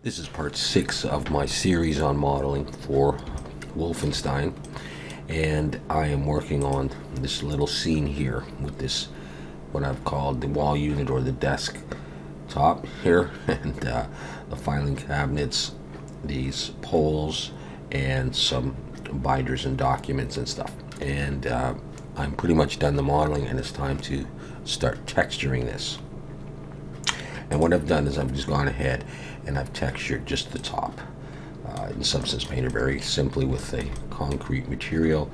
This is part 6 of my series on modeling for Wolfenstein, and I am working on this little scene here with this, what I've called the wall unit or the desk top here, and the filing cabinets, these poles, and some binders and documents and stuff. And I'm pretty much done the modeling, and it's time to start texturing this. And what I've done is I've just gone ahead and I've textured just the top in Substance Painter very simply with a concrete material,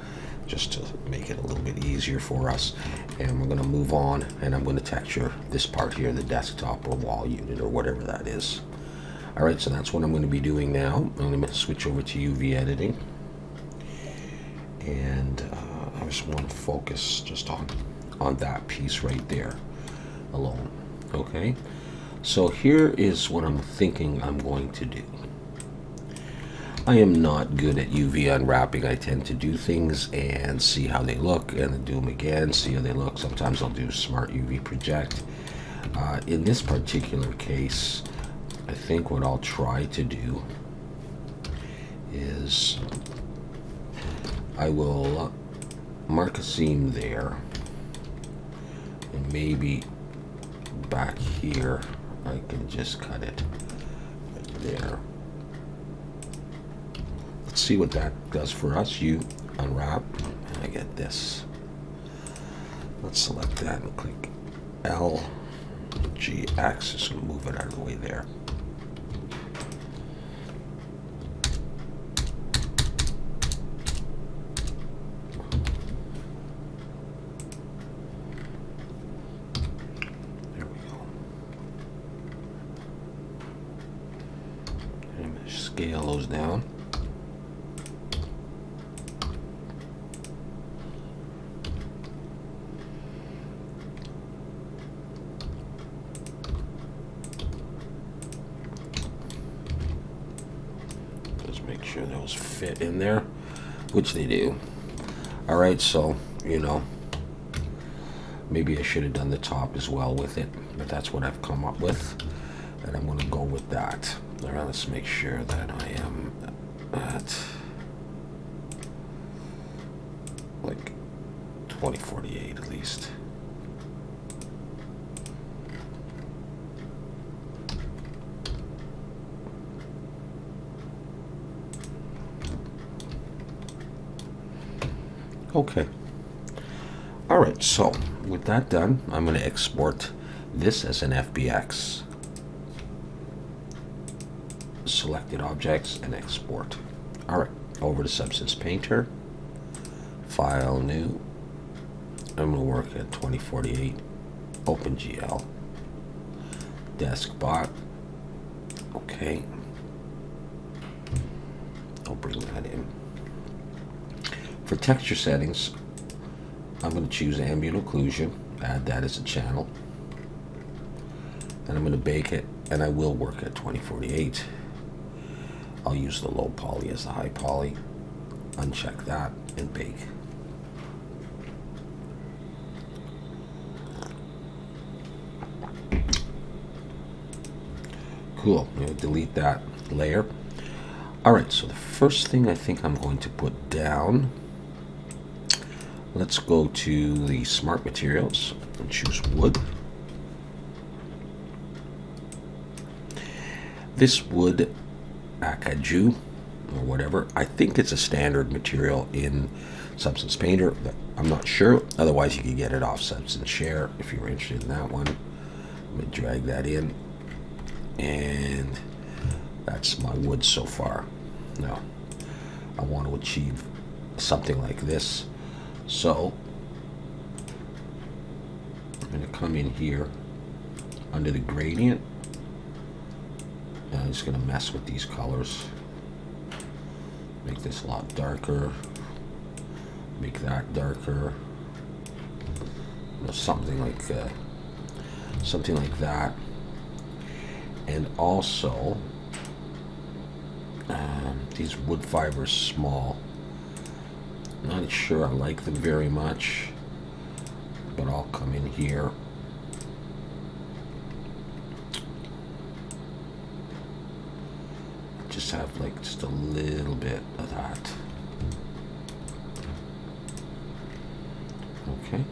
just to make it a little bit easier for us. And we're going to move on, and I'm going to texture this part here, the desktop or wall unit or whatever that is. Alright, so that's what I'm going to be doing now. I'm going to switch over to UV editing, and I just want to focus just on that piece right there alone. Okay, so here is what I'm thinking I'm going to do. I am not good at UV unwrapping. I tend to do things and see how they look, and then do them again, see how they look. Sometimes I'll do smart UV project. In this particular case, I think what I'll try to do is I will mark a seam there, and maybe back here I can just cut it right there. Let's see what that does for us. You unwrap, and I get this. Let's select that and click L, G axis, and move it out of the way there. Scale those down. Just make sure those fit in there, which they do. Alright, so, you know, maybe I should have done the top as well with it, but that's what I've come up with, and I'm going to go with that. Alright, let's make sure that I am at like 2048 at least. Okay. Alright, so with that done, I'm going to export this as an FBX. Selected objects and export. Alright, over to Substance Painter, File, New. I'm going to work at 2048, OpenGL, Deskbot. Okay, I'll bring that in. For texture settings, I'm going to choose ambient occlusion, add that as a channel, and I'm going to bake it, and I will work at 2048. I'll use the low poly as the high poly, uncheck that, and bake. Cool, I'm going to delete that layer. Alright, so the first thing I think I'm going to put down, let's go to the Smart Materials and choose Wood. This wood, acajou or whatever, I think it's a standard material in Substance Painter, but I'm not sure. Otherwise you can get it off Substance Share if you're interested in that one. I'm going to drag that in, and that's my wood so far. Now I want to achieve something like this, so I'm going to come in here under the gradient, and I'm just going to mess with these colors. Make this a lot darker. Make that darker. You know, something like that. And also, these wood fibers small. Not sure I like them very much, but I'll come in here just have like just a little bit of that. Okay.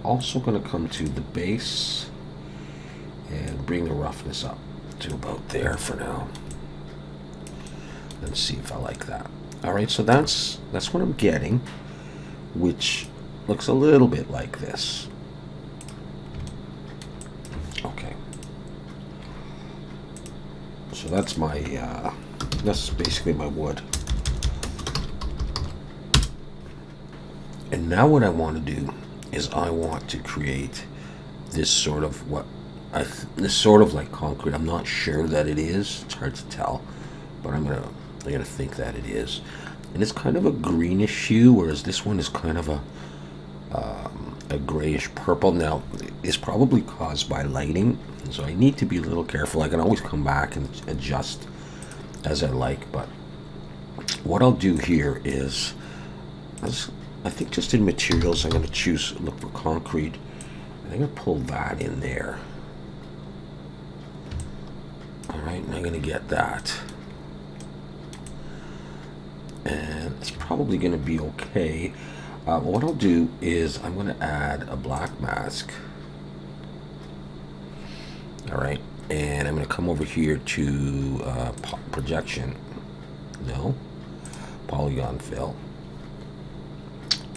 Also going to come to the base and bring the roughness up to about there for now. Let's see if I like that. All right, so that's what I'm getting, which looks a little bit like this. Okay. So that's my that's basically my wood. And now what I want to do is I want to create this sort of this sort of like concrete. I'm not sure that it is. It's hard to tell, but I'm gonna think that it is. And it's kind of a greenish hue, whereas this one is kind of a grayish purple. Now, it's probably caused by lighting, so I need to be a little careful. I can always come back and adjust as I like, but what I'll do here is, I think just in materials, I'm going to look for concrete, and I'm going to pull that in there. Alright, and I'm going to get that. And it's probably going to be okay. What I'll do is I'm going to add a black mask. Alright, and I'm going to come over here to projection. No. Polygon fill.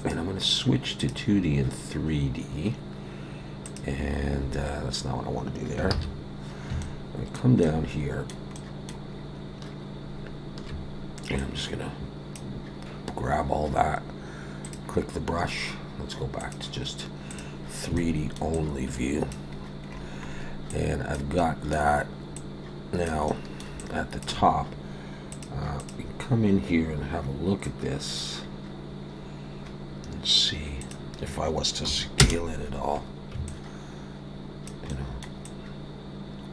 And I'm going to switch to 2D and 3D. And that's not what I want to do there. I'm going to come down here. And I'm just going to grab all that. Click the brush. Let's go back to just 3D only view. And I've got that now at the top. We can come in here and have a look at this. Let's see if I was to scale it at all. You know,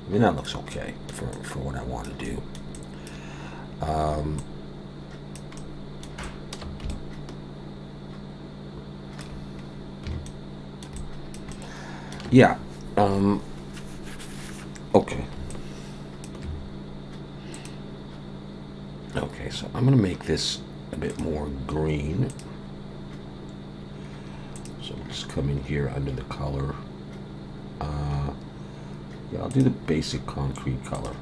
I mean, that looks okay for what I want to do. Yeah. Okay. Okay, so I'm going to make this a bit more green. So I'll just come in here under the color. Yeah, I'll do the basic concrete color.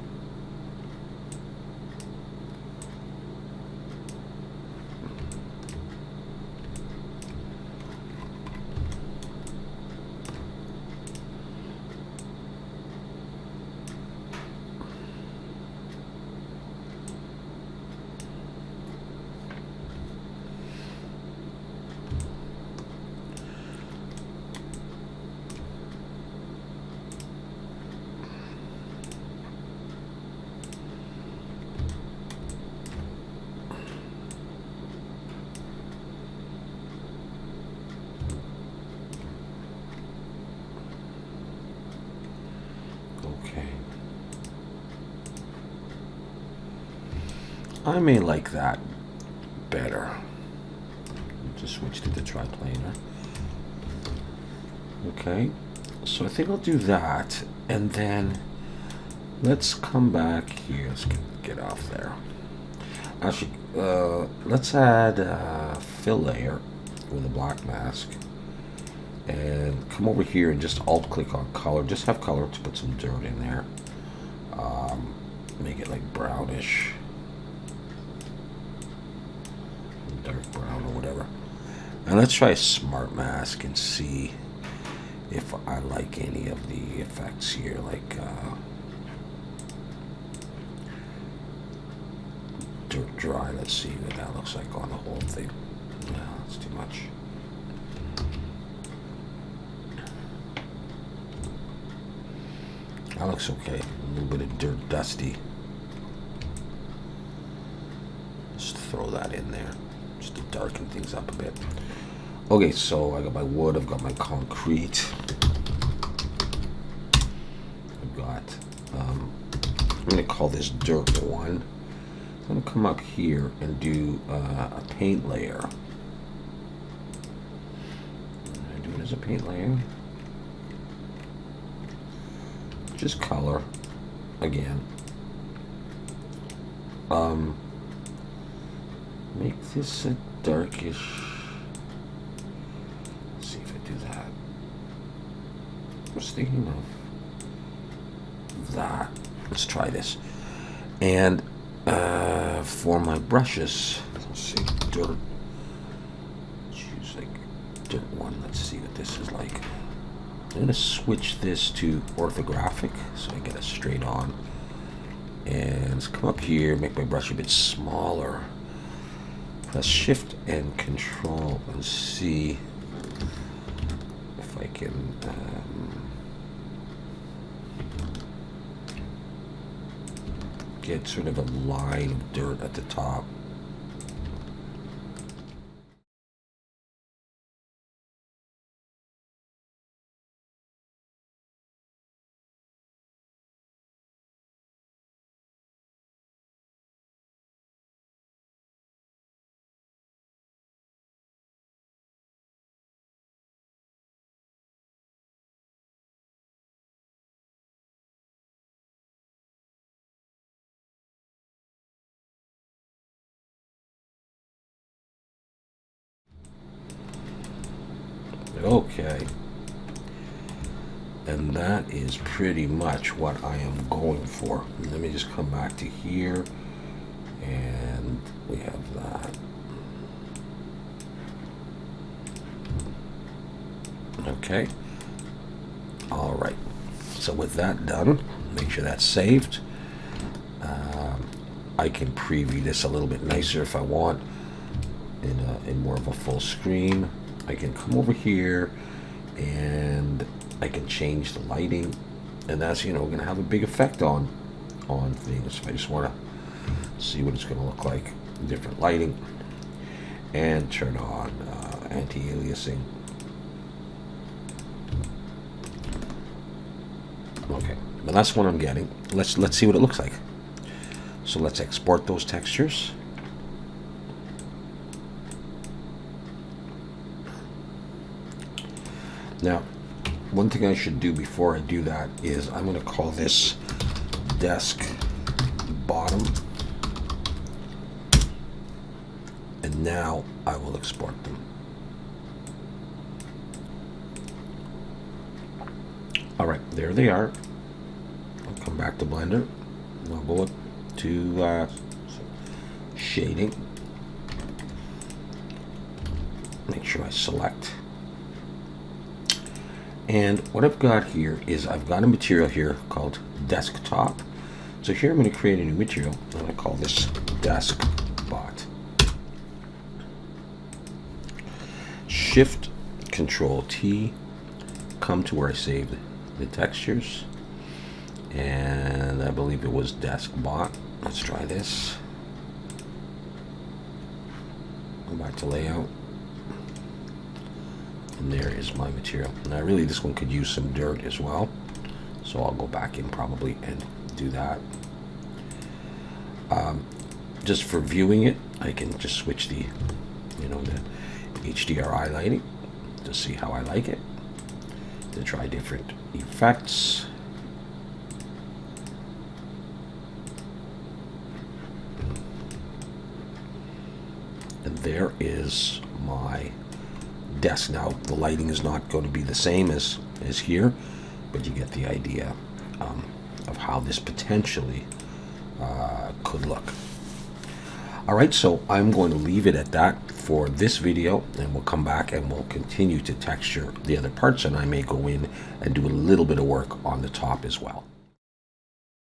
I may like that better. Just switch to the triplanar. Okay, so I think I'll do that, and then let's come back here. Let's get off there. Actually, let's add a fill layer with a black mask, and come over here and just alt-click on color. Just have color to put some dirt in there. Make it like brownish. Dark brown or whatever. And let's try a smart mask and see if I like any of the effects here, like dirt dry. Let's see what that looks like on the whole thing. No, that's too much. That looks okay. A little bit of dirt dusty. Just throw that in there, just to darken things up a bit. Okay, so I got my wood, I've got my concrete. I've got, I'm gonna call this dirt 1. I'm gonna come up here and do a paint layer. I do it as a paint layer. Just color again. make this a darkish. Let's see if I do that. I was thinking of that. Let's try this. And for my brushes, let's see, dirt. Choose like dirt one. Let's see what this is like. I'm gonna switch this to orthographic so I get a straight on. And let's come up here, make my brush a bit smaller. Press Shift and Control and see if I can get sort of a line of dirt at the top. Okay, and that is pretty much what I am going for. Let me just come back to here, and we have that. Okay, all right, so with that done, make sure that's saved. I can preview this a little bit nicer if I want in more of a full screen. I can come over here and I can change the lighting, and that's, you know, going to have a big effect on things. If I just want to see what it's going to look like, different lighting, and turn on anti-aliasing. Okay, but that's what I'm getting. Let's see what it looks like. So let's export those textures. Now, one thing I should do before I do that is I'm going to call this desk bottom, and now I will export them. All right, there they are. I'll come back to Blender. I'll go up to shading. Make sure I select. And what I've got here is I've got a material here called desktop. So here I'm going to create a new material. I'm going to call this desk bot. Shift Control T, come to where I saved the textures, and I believe it was desk bot. Let's try this. Go back to layout. And there is my material. Now really this one could use some dirt as well, so I'll go back in probably and do that. Just for viewing it, I can just switch the, you know, the HDRI lighting to see how I like it, to try different effects. And there is my desk. Now the lighting is not going to be the same as here, but you get the idea of how this potentially could look. All right, so I'm going to leave it at that for this video, and we'll come back and we'll continue to texture the other parts, and I may go in and do a little bit of work on the top as well.